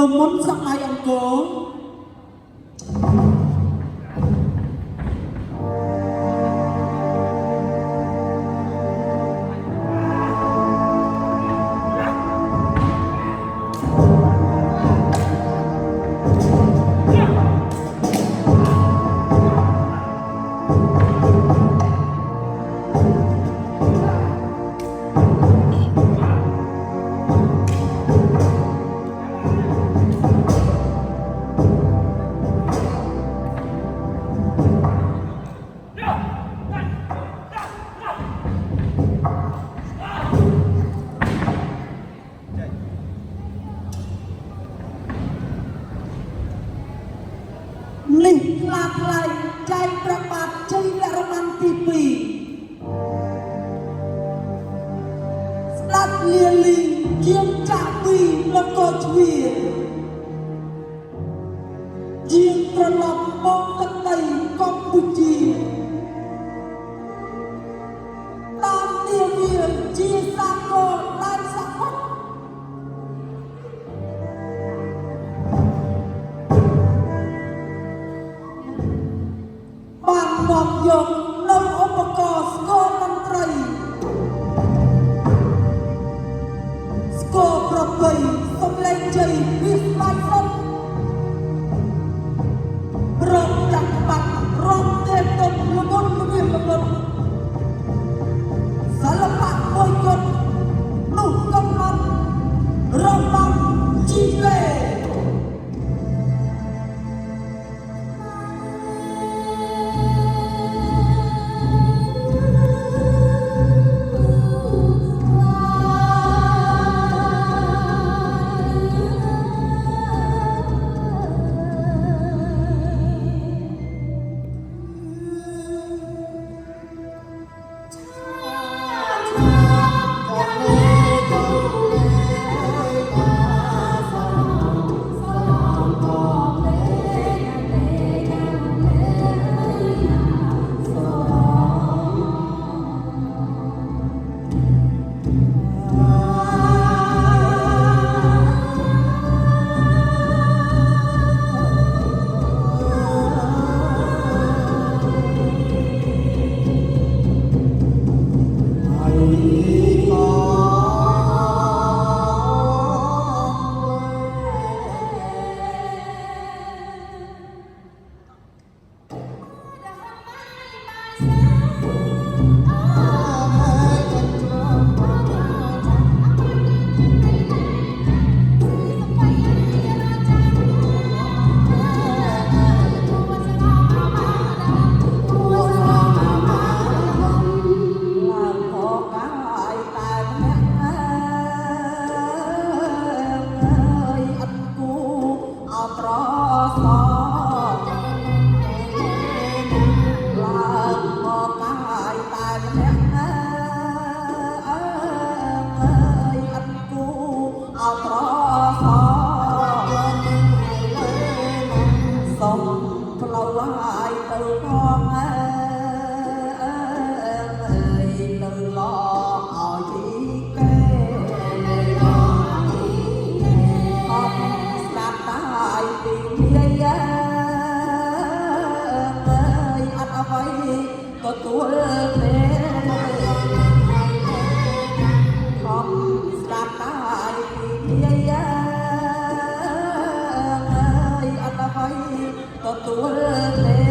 มือมุนสักไออังโกนิ่งลาไกลใจประบาดใจและรมันตีปีสตัดเลียลีเกียงจากปีแล้วก็ทวีเจียงตระลบมองตะไคกัมพูชีตามเดียเวียจีสากโกลายสักคนบ้านมองยงนำอุปกรณ์สกอร์มันไตรสกอร์ประเพยสมเลงใจวิสมาสมรองจักรบัตรรองเต็มตนละมุนละเมียละมุนสารพัดมวยกดนุ่งกำมันรองบังจีเล่ตัวเองทำสตายเยียอัตภัยตัวเอง